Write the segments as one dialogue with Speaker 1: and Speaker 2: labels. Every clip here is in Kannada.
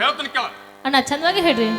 Speaker 1: ಹೇಳ್ತೀನಿ ಕೇಳ.
Speaker 2: ಅಣ್ಣ ಚಂದವಾಗಿ ಹೇಳ್ರಿ.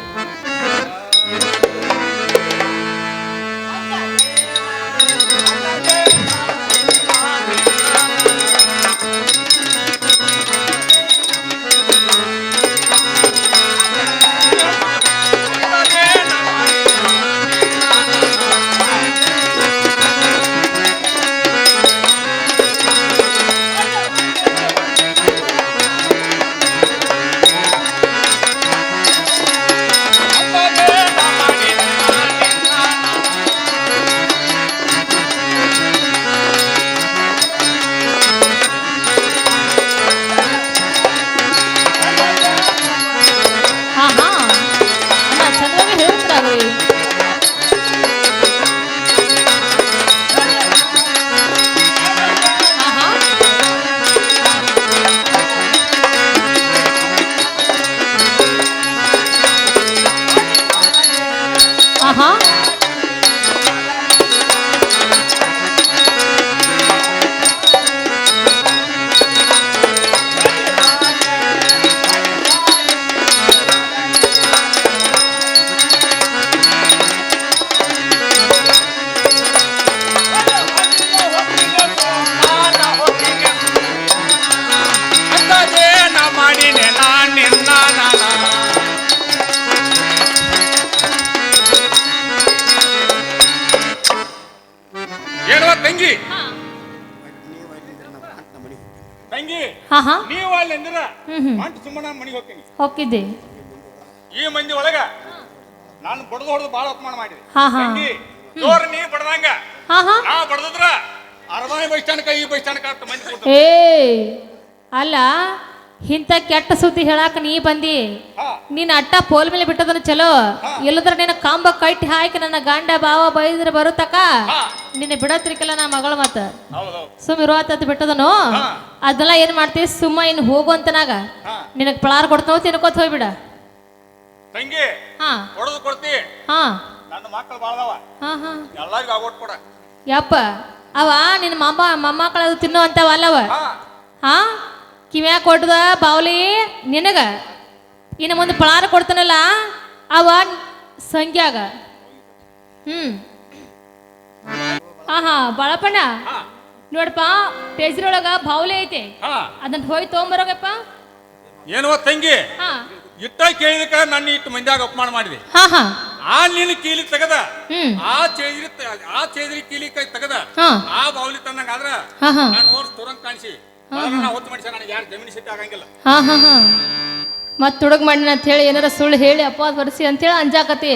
Speaker 1: ತಂಗಿ ತಂಗಿ ನೀವು ಅಲ್ಲಿ ಅಂದಿರ ಮಂಟು ಸುಮ್ಮನ ಮನೆಗೆ ಹೋಗ್ತೀನಿ
Speaker 2: ಹೋಗಿದ್ದೆ.
Speaker 1: ಈ ಮಂದಿ ಒಳಗ ನಾನು ಬಡದು ಹೊಡೆದು ಬಾಳ ಅಪಮಾನ ಮಾಡಿದೆ. ತಂಗಿ ಜೋರ್ ನೀ ಬಡದಂಗ ನಾ ಬಡದ್ರ ಅರ್ಧ ಬಸ್ ಸ್ಟ್ಯಾಂಡ್ ಈ ಬಸ್ ಸ್ಟ್ಯಾಂಡ್ ಮಂದಿ
Speaker 2: ಏ ಅಲ್ಲ ಇಂಥ ಕೆಟ್ಟ ಸುದ್ದಿ ಹೇಳಾಕ ನೀ ಬಂದಿ. ನೀನ್ ಅಟ್ಟ ಪೋಲ್ ಮೇಲೆ ಬಿಟ್ಟದನ್ನ ಚಲೋ, ಇಲ್ಲದ್ರ ನಿನ್ನ ಕಾಂಬ ಕಟ್ಟಿ ಹಾಕಿ ನನ್ನ ಗಂಡ ಬಾವ ಬೈದ್ರೆ ಬರುತ್ತಕ ನಿನ್ನ ಬಿಡತ್ರಿಕಲ್ಲ ನಾ ಮಗಳು ಮತ್ತ ಸುಮ್ ಇರುವತ್ತ ಬಿಟ್ಟದನು. ಅದೆಲ್ಲ ಏನ್ ಮಾಡ್ತೀವಿ ಸುಮ್ಮ ಇನ್ ಹೋಗು ಅಂತನಾಗ ನಿನಗ್ ಪಳಾರ್ ಕೊಡ್ತಾವ ತಿನ್ಕೋತ ಹೋಗ್ಬಿಡ.
Speaker 1: ತಂಗಿ ಹೊಡೆದು ಕೊಡ್ತಿ. ನನ್ನ ಮಕ್ಕಳು ಬಾಳದವ ಎಲ್ಲರಿಗೂ ಆಗೋಟ್ ಕೊಡ.
Speaker 2: ಯಪ್ಪ ಅವ ನಿನ್ನ ಮೊಮ್ಮಕ್ಕಳ ತಿನ್ನೋ ಅಂತವ ಅಲ್ಲವ. ಕಿವ್ಯಾ ಕೊಟ್ಟದ ಬಾವ್ಲಿ ನಿನಗ ಇನ್ನು ಮುಂದೆ ಪಳಾರ ಕೊಡ್ತಾನಲ್ಲ ಅವ ಸಂಖ್ಯಾಗ. ಬಾಳಪ್ಪಣ್ಣ ನೋಡಪ್ಪ ಟೇಜ್ರೊಳಗ ಬಾವ್ಲಿ ಐತಿ, ಅದನ್ನ ಹೋಗಿ ತಗೊಂಬರೋಗಪ್ಪ.
Speaker 1: ಏನೋ ತಂಗಿ ಇಟ್ಟ ಕೇಳಿದಕ್ಕ ನನ್ನ ಇಟ್ಟು ಮಂದ್ಯಾಗ ಅಪಮಾನ ಮಾಡಿದೆ. ಆ ನೀನು ಕೀಲಿ ತೆಗದ ಆ ಚೇದ್ರಿ ಕೀಲಿ ಕೈ ತೆಗದ ಆ ಬಾವ್ಲಿ ತಂದಂಗ ಆದ್ರ ನಾನು ಓರ್ ತುರಂಗ್ ಕಾಣಿಸಿ ಹೊತ್ತು ಮಾಡಿಸ ನನಗೆ ಯಾರು ಜಮೀನು ಸಿಟ್ಟಿ ಆಗಂಗಿಲ್ಲ.
Speaker 2: ಮತ್ ತುಡುಗ್ ಮಾಡಿನ ಅಂತ ಹೇಳಿ ಏನಾರ ಸುಳ್ಳು ಹೇಳಿ ಅಪವಾದ ಬರ್ಸಿ ಅಂತ ಹೇಳಿ ಅಂಜಾಕತಿ.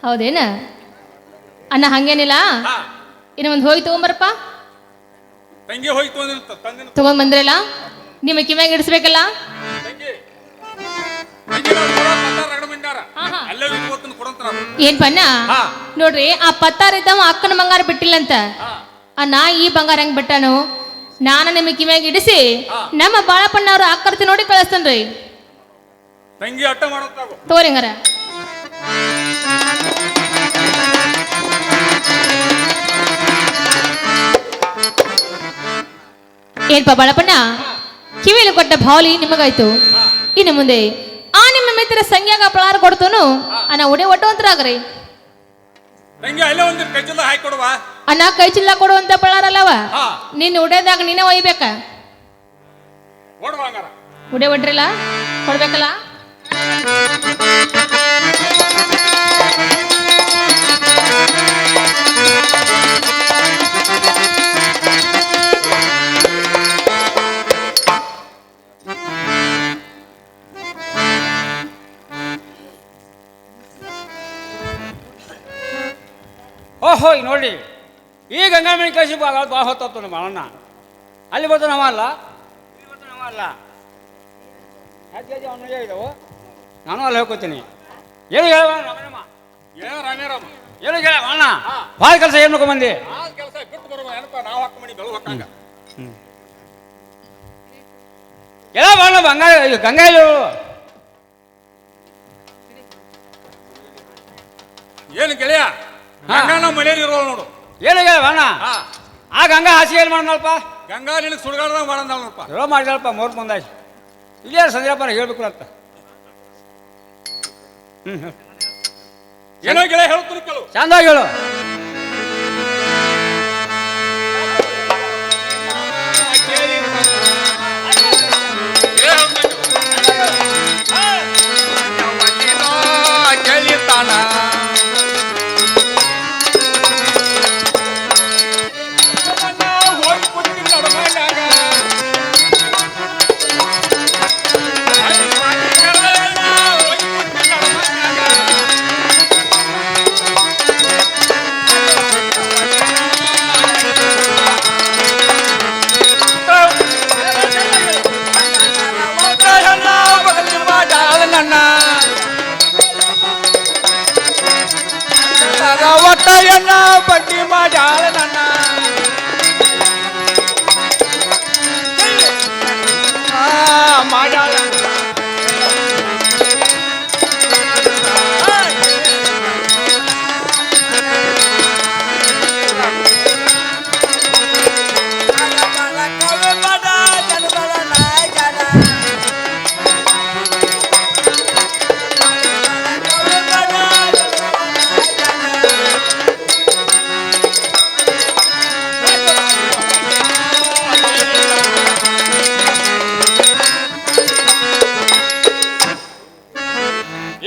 Speaker 2: ಹೌದೇನ ಅಣ್ಣ? ಹಂಗೇನಿಲ್ಲ, ಇನ್ನು ಮುಂದೆ ಹೋಗಿ ತಗೊಂಬರಪ್ಪ.
Speaker 1: ತಂಗಿ ಹೋಗಿ
Speaker 2: ತಗೊಂಡ್ ಬಂದ್ರಲ್ಲ ನಿಮ್ಮ ಕಿವ್ಯಾಗ ಇಡಿಸ್ಬೇಕಲ್ಲ. ಏನ್ ಬಣ್ಣ ನೋಡ್ರಿ, ಆ ಪತ್ತಾರ ಇದ್ದವ ಅಕ್ಕನ ಬಂಗಾರ ಬಿಟ್ಟಿಲ್ಲಂತ. ನಾ ಈ ಬಂಗಾರ ಹೆಂಗ್ ಬಿಟ್ಟಾನು? ನಾನು ನಿಮಗೆ ಕಿವ್ಯಾಗ ಇಡಿಸಿ ನಮ್ಮ ಬಾಳಪ್ಪಣ್ಣವ್ರು ಅಕ್ಕರ್ತಿ ನೋಡಿ ಕಳಿಸ್ತೇನ್ರಿ.
Speaker 1: ತಂಗಿ ಅಟ್ಟ ಮಾಡುತ್ತಾಗೋ
Speaker 2: ತೋರಿಂಗಾರ. ಏನ್ಪ ಬಾಳಪ್ಪಣ್ಣ, ಕಿವಿಯಲ್ಲಿ ಕೊಟ್ಟ ಭಾವಲಿ ನಿಮಗಾಯ್ತು. ಇನ್ನು ಮುಂದೆ ಆ ನಿಮ್ಮ ಮಿತ್ರ ಸಂಖ್ಯಾಗ ಪಳಾರ ಕೊಡ್ತೋನು ಅಣ್ಣ ಉಡೆ ಒಟ್ಟುವಂತರಾಗ್ರಿ. ಅಣ್ಣ ಕೈ ಚಿಲ್ಲ ಕೊಡುವಂತ ಪಳಾರಲ್ಲವ, ನೀನ್ ಉಡೆದಾಗ ನೀನೇ ಒಯ್ಬೇಕ. ಉಡೆ ಒಡ್ರಿಲ್ಲ ಕೊಡ್ಬೇಕಲ್ಲ.
Speaker 3: ಓಹೋ ನೋಡಿ, ಈ ಗಂಗಾ ಮನೆ ಕಳಿಸಿ ಭಾಳ ಹೊತ್ತು ನಮ್ಮ ಅಣ್ಣ. ಅಲ್ಲಿ ಬರ್ತಾನೆ ಅವ ಅಲ್ಲ, ಇಲ್ಲಿ ಬರ್ತಾನೆ ಅವ ಅಲ್ಲ. ಅವನು ಹೇಳಿದವು, ನಾನು ಅಲ್ಲಿ ಹೋಗ್ಕೋತೀನಿ. ಏನು ಹೇಳುವ ರಾಮರಾಮ, ಏನು ಹೇಳ ಅಣ್ಣ, ಭಾಳ ಕೆಲಸ ಏನು ನೋಡ್ಕೊಂಬಂದಿ? ಎಲ್ಲ ಬಾಳ ಗಂಗಾ ಇಲ್ಲಿ
Speaker 1: ಏನು ಗೆಳೆಯ ಮನೆಯಲ್ಲಿ ಇರೋ ನೋಡು.
Speaker 3: ಏನು ಅಣ್ಣ, ಆ ಗಂಗಾ ಹಾಸಿಗೆ ಏನು ಮಾಡೋಣಲ್ಪ?
Speaker 1: ಗಂಗಾ ನಿನಗೆ ಸುಡ್ಗಾಡ್ದಾಗ ಮಾಡೋದಲ್ಪ.
Speaker 3: ಚಲೋ ಮಾಡಿದಲ್ಪ, ಮೂರು ಮುಂದಾಯ್ತು. ಇಲ್ಲೇ ಸಂಜಯಪ್ಪ ಹೇಳ್ಬೇಕು ಅಂತ.
Speaker 1: ಏನೋ ಗೆಳೆಯ ಹೇಳ್ತೀನಿ ಕೆಲವು
Speaker 3: ಚಂದಾಗಿ ಹೇಳು.
Speaker 1: ಕೇಳಿತಾನ ಹೋಗಿ ಕೂತಿದ್ದ ನಡಮನ್ಯಾಗ ಒಟ್ಟೆಯನ್ನ ಬಡ್ಡಿ ಮಾಡ್ಯಾಳ ನನ್ನ ಮಾಡ್ಯಾಳ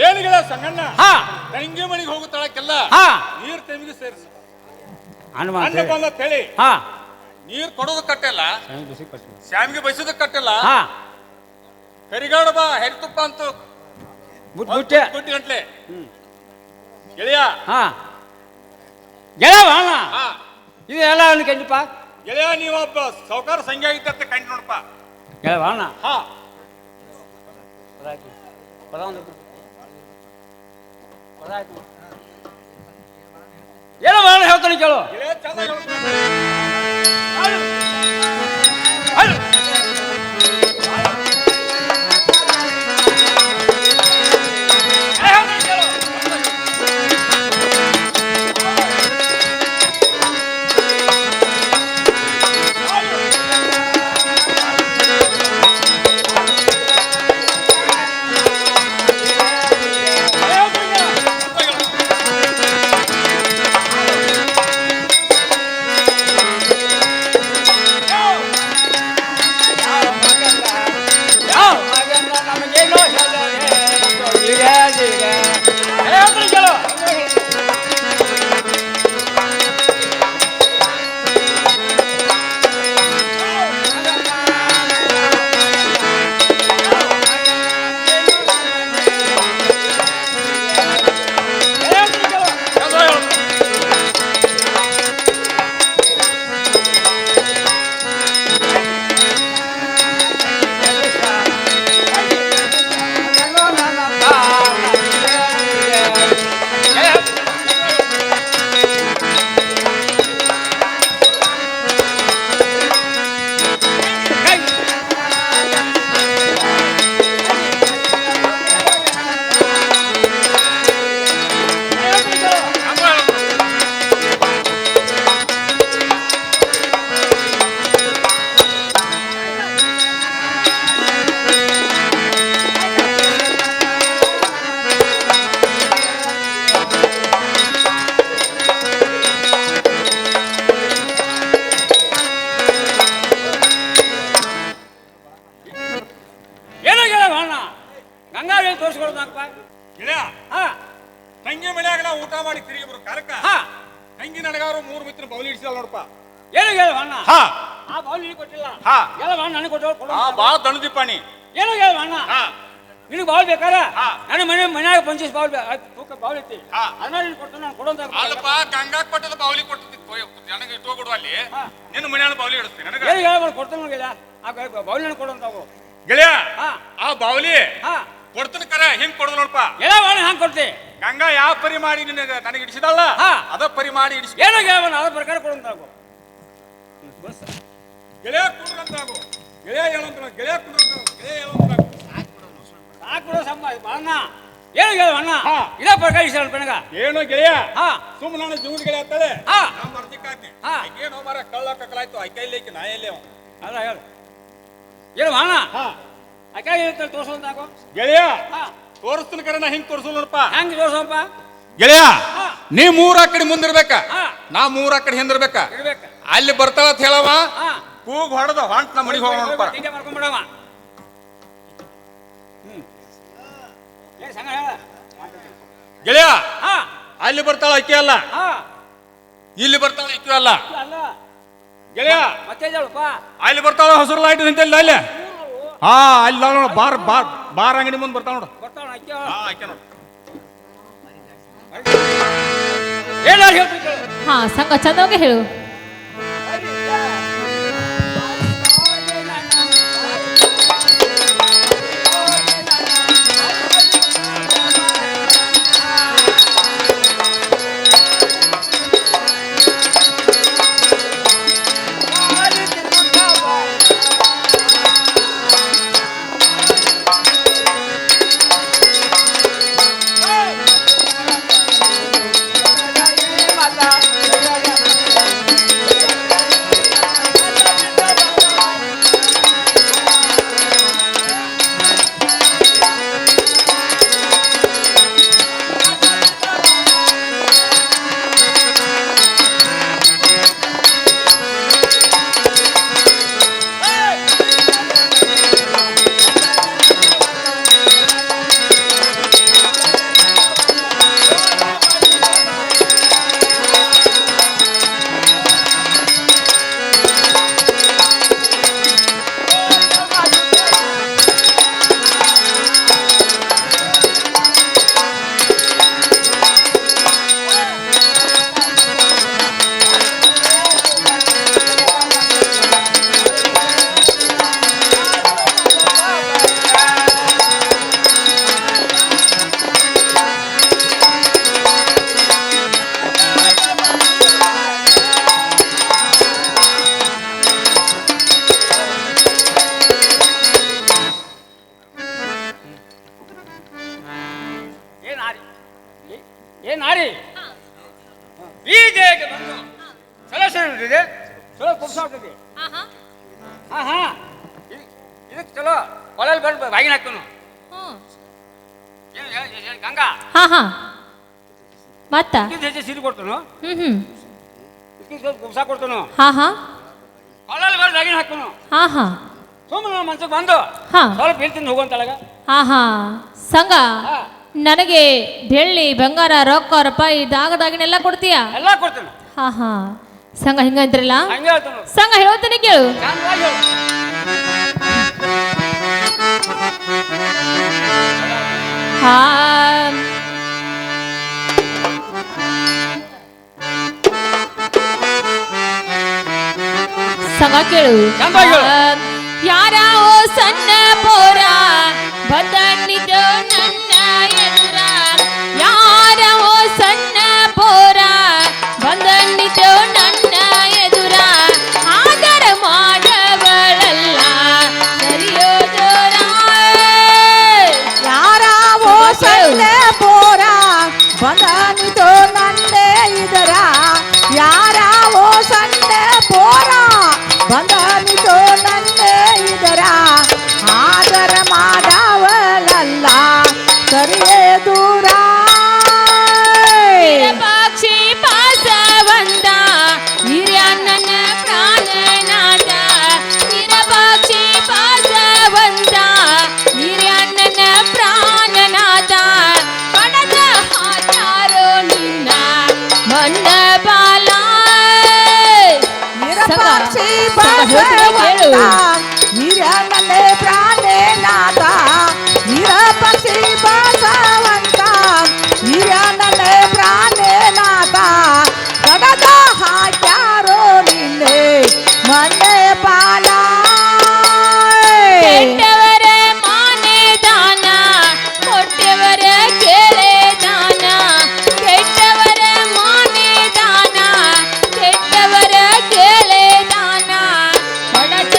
Speaker 1: ಏನಿಗಳ ಸಂಗಣ್ಣ ತಂಗಿ ಮನೆಗೆ ಹೋಗುತ್ತಾಳಕ್ಕೆಲ್ಲ ನೀರ್ ತೆಮಿಗೆ ಸೇರಿಸಿ ಅನ್ನ ಬಂದ ಹೇಳಿ ನೀರ್ ಕೊಡೋದು ಕಟ್ಟಲ್ಲ ಶ್ಯಾಮಿಗೆ ಬಯಸೋದು ಕಟ್ಟಲ್ಲ ಕರಿಗಾಡ ಬಾ ಹೆರಿತುಪ್ಪ ಅಂತ ಗುಟ್ಟಿ ಗಂಟ್ಲೆ ಗೆಳೆಯ
Speaker 3: ಇದು ಎಲ್ಲ ಕಂಡಿಪ್ಪ
Speaker 1: ಗೆಳೆಯ ನೀವೊಬ್ಬ ಸೌಕಾರ ಸಂಖ್ಯೆ ಆಗಿದ್ದಂತೆ ಕಂಡು ನೋಡಪ್ಪ
Speaker 3: ಗೆಳವಾಣ ಏನೋ ಮಾಡೋಣ ಹೇಳ್ತಾನೆ ಕೇಳು.
Speaker 1: ಗೆಳೆಯ ಚೆನ್ನಾಗಿ ತಂಗಿ ಮನ್ಯಾಗ ನಾವು ಊಟ ಮಾಡಿ ತಿರುಗಿ ಬರೋ ಕಾಲಕ್ಕ ತಂಗಿ ನನಗಾರು 3 ಮಿತ್ರ ಬೌಲಿ ಇಡಿಸಿದ ನೋಡಪ್ಪ.
Speaker 3: ಏನು ಹೇಳು ಅಣ್ಣ? ಆ ಬೌಲಿ ಕೊಟ್ಟಿಲ್ಲ. ಎಲ್ಲ ನನಗೆ ಕೊಟ್ಟು
Speaker 1: ಬಾ ದಣದಿಪ್ಪ ನೀ.
Speaker 3: ಏನು ಹೇಳು ಅಣ್ಣ? ನಿನಗೆ ಬೌಲ್ ಬೇಕಾರ ನನ್ನ ಮನ್ಯಾಗ ಪಂಚೀಸ್ ಬೌಲ್ ತೂಕ ಬೌಲ್ ಐತಿ ಅದನ್ನ ನೀನು ಕೊಟ್ಟು ನಾನು ಕೊಡೋಂತ
Speaker 1: ಅಲ್ಲಪ್ಪ ಗಂಗಾಕ್ ಕೊಟ್ಟದ ಬೌಲಿ ಕೊಟ್ಟಿದ್ದು ನನಗೆ ಇಟ್ಕೊಬಿಡು ಅಲ್ಲಿ ನಿನ್ನ ಮನ್ಯಾಗ ಬೌಲಿ ಇಡಿಸ್ತೀನಿ ನನಗೆ.
Speaker 3: ಏನು ಹೇಳ ಕೊಡ್ತಾನೆ ಗೆಳೆಯ ಆ ಬೌಲಿ ನನಗೆ ಕೊಡೋಂತಾವು
Speaker 1: ಗೆಳೆಯ. ಆ ಬೌಲಿ ಕೊಡ್ತೀನಿ ಕರೆ ಹಿಂಗ್ ಕೊಡೋದು ನೋಡಪ್ಪ.
Speaker 3: ಎಲ್ಲ ಬಾಣ ಹಂಗೆ ಕೊಡ್ತಿ
Speaker 1: ಗಂಗಾ ಯಾವ ಪರಿ ಮಾಡಿ ನನಗೆ ಇಡಿಸಿದಲ್ಲ ಅದ ಪರಿ ಮಾಡಿ ಇಡಿಸಿ.
Speaker 3: ಏನೋ ಗೆಳೆಯ ಅದ ಪ್ರಕಾರ ಕೊಡೋಂತಾಗು
Speaker 1: ಗೆಳೆಯ ಕುಡ್ರಂತಾಗು ಗೆಳೆಯ ಹೇಳಂತ ಗೆಳೆಯ ಕುಡ್ರಂತಾಗು ಗೆಳೆಯ ಹೇಳಂತಾಗು
Speaker 3: ಸಾಕು ಸಮ್ಮ ಅಣ್ಣ. ಏನು ಗೆಳೆಯ ಅಣ್ಣ ಇದೇ ಪ್ರಕಾರ ಇಷ್ಟ ಪೆಣಗ
Speaker 1: ಏನೋ ಗೆಳೆಯ ಸುಮ್ಮನೆ ನಾನು ಜೀವನ ಗೆಳೆಯ ಅಂತಾಳೆ ನಾ ಮರ್ದಿಕ್ಕಾಗ್ತಿ ಏನೋ ಮಾರ ಕಳ್ಳ ಕಕ್ಕಲಾಯ್ತು ಐಕೈಲೇಕಿ ನಾ ಎಲ್ಲೇ
Speaker 3: ಅಲ್ಲ ಹೇಳು ಏನು ಅಣ್ಣ ಅಕ್ಕ ತೋರ್ಸೋಂತಾಗು
Speaker 1: ಗೆಳೆಯ ತೋರಿಸ್ತೀನಿ ಕರೆ ನಾ ಹಿಂಗ್ ತೋರಿಸಲ್ಲ ನೋಡಪ್ಪ.
Speaker 3: ಹೆಂಗ್ ತೋರ್ಸಪ್ಪ?
Speaker 1: ಗೆಳೆಯ ನೀ 3 ಕಡೆ ಮುಂದಿರ್ಬೇಕ,
Speaker 3: ಹಾ.
Speaker 1: ನಾ 3 ಕಡೆ ಹಿಂದಿರ್ಬೇಕ.
Speaker 3: ಇರ್ಬೇಕ.
Speaker 1: ಅಲ್ಲಿ ಬರ್ತಾವ ಅಂತ ಹೇಳವ,
Speaker 3: ಹಾ.
Speaker 1: ಕೂಗ್ ಹೊಡೆದ ಹೊಂಟ್ ನಮ್ಮ ಮನಿಗೆ ಹೋಗೋಣ ನೋಡಪ್ಪ.
Speaker 3: ಹೀಗೆ ಮಾಡ್ಕೊಂಡ್ಬಿಡವ. ಏನ್ ಸಂಗ ಹೇಳ?
Speaker 1: ಗೆಳೆಯ
Speaker 3: ಹಾ.
Speaker 1: ಅಲ್ಲಿ ಬರ್ತಾಳ ಅಕ್ಕಿ ಅಲ್ಲ,
Speaker 3: ಹಾ.
Speaker 1: ಇಲ್ಲಿ ಬರ್ತಾಳ ಅಕ್ಕಿ ಅಲ್ಲ.
Speaker 3: ಅಲ್ಲ.
Speaker 1: ಗೆಳೆಯ
Speaker 3: ಮತ್ತೆ ಹೇಳಪ್ಪ.
Speaker 1: ಅಲ್ಲಿ ಬರ್ತಾಳ ಹಸಿರು ಲೈಟ್ ನಿಂತಲ್ಲ ಅಲ್ಲಿ. ಹಾ ಅಲ್ಲಿ ನೋಡ, ಬಾರ್ ಬಾರ್ ಬಾರ್ ಅಂಗಡಿ ಮುಂದೆ ಬರ್ತಾಳ ನೋಡು.
Speaker 3: ಬರ್ತಾವ ಅಕ್ಕಿ.
Speaker 1: ಹಾ ಅಕ್ಕಿ ನೋಡು.
Speaker 3: ಏನಾರು ಹೇಳ್ತೀನಿ.
Speaker 2: ಹಾ ಸಂಗ ಚಂದವಾಗಿ ಹೇಳು.
Speaker 3: ಏನಾರಿ ಈಗ ಬಂದು ಸಲೋಷನ್ ಇದೆ, ಚಲೋ ಕುಪ್ಸ ಆಗ್ತದೆ. ಹಾ ಹಾ ಇದಕ್ಕೆ ಚಲೋ ಹೊಲಲ್ಲಿ ಬಂದು ಬಾಗಿನ ಹಾಕ್ತನು. ಗಂಗಾ
Speaker 2: ಹಾ ಹಾ ಮತ್ತ
Speaker 3: ಹೆಚ್ಚು ಸೀರೆ ಕೊಡ್ತಾನು,
Speaker 2: ಹ್ಮ್
Speaker 3: ಸ್ವಲ್ಪ ಕುಪ್ಸ ಕೊಡ್ತಾನು.
Speaker 2: ಹಾ ಹಾ
Speaker 3: ಹೊಲಲ್ಲಿ ಬಂದು ಬಾಗಿನ ಹಾಕ್ತಾನು.
Speaker 2: ಹಾ ಹಾ
Speaker 3: ಸುಮ್ಮನೆ ಮನ್ಸಿಗೆ ಬಂದು
Speaker 2: ಹಾ
Speaker 3: ಸ್ವಲ್ಪ ಹೇಳ್ತೀನಿ ಹೋಗುವಂತಳಗ.
Speaker 2: ಹಾ ಹಾ ಸಂಗ
Speaker 3: ಹಾ
Speaker 2: ನನಗೆ ಬೆಳ್ಳಿ ಬಂಗಾರ ರೊಕ್ಕ ರೂಪಾಯಿ ದಾಗದಾಗಿನೆಲ್ಲ ಕೊಡ್ತೀಯ?
Speaker 3: ಎಲ್ಲ ಕೊಡ್ತೇನೆ.
Speaker 2: ಹಾ ಹಾ ಸಂಗ ಹಿಂಗಂದ್ರಲ್ಲ,
Speaker 3: ಹಂಗೆ ಹೇಳ್ತಾನು.
Speaker 2: ಸಂಗ ಹೇಳ್ತೀನಿ ಕೇಳು.
Speaker 3: ಚಂದವಾಗಿ ಹೇಳು.
Speaker 2: ಹಾ ಸಂಗ ಕೇಳು.
Speaker 3: ಚಂದವಾಗಿ ಹೇಳು.
Speaker 2: ಯಾರ ಓ ಸಣ್ಣ ಪೋರ ಬಂದಣಿದು ನನ್ನ ಎದುರ, ಯಾರ ಓ ಸಣ್ಣ ಪೋರ ಬಂದಣಿದು ನನ್ನ ಎದುರ, ಆದರ ಮಾಡಬಳಲ್ಲ ಸರಿಯೋ ದೂರ.
Speaker 4: ಯಾರ ಓ ಸಣ್ಣ ಪೋರ ಬಂದನಿತು ನನ್ನೇ ಇದರ, ಯಾರ ಓ ಸಣ್ಣ ಪೋರ ಬಂದನಿತು ನನ್ನೇ ಇದರ, ಆದರ ಮಾಡವಳಲ್ಲ ಸರಿಯೇ ದೂರ.
Speaker 2: ಪಕ್ಷಿ ಪಾಸವಂದ ಹಿರಿಯ ನನ್ನ ಪ್ರಾಣನಾದ, ಪಕ್ಷಿ ಪಾಸವಂದ ಹಿರಿಯ ನನ್ನ ಪ್ರಾಣನಾದ, ಪಣದ ಹಾಟಾರೋ ನಿನ್ನ ಮಣ್ಣ ಬಾಲ.
Speaker 4: ನಿರಪಕ್ಷಿ
Speaker 2: ಕೇಳು.
Speaker 4: ಹಿರಿಯನನ್ನೇ ಪ್ರಾಣೇನಾಥ, ನಿರಪಕ್ಷಿ ಬಸವಂತ ಹಿರಿಯನನ್ನೇ ಪ್ರಾಣೇನಾಥ, ಕಡದ ಹಾಕ್ಯಾರೋ ನಿನ್ನೆ ಮಣ್ಣೆ ಬಾಲ.
Speaker 2: ಕೆಟ್ಟವರ ಮಾನೆ ದಾನ ಕೊಟ್ಟವರ ಕೇಳೆ ದಾನ, ಕೆಟ್ಟವರ ಮಾನೆ ದಾನ ಕೆಟ್ಟವರ ಕೇಳೆ ದಾನ, ಕಡದ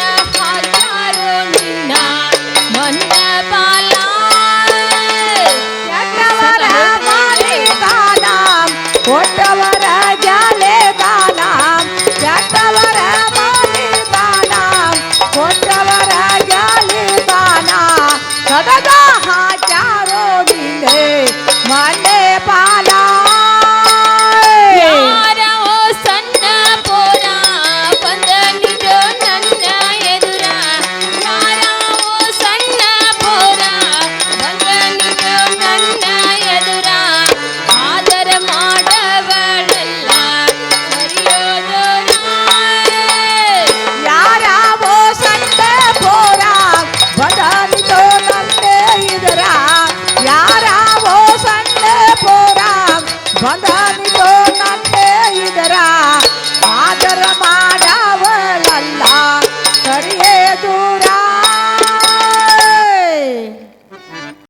Speaker 4: ಬಂದಾನಿತೋ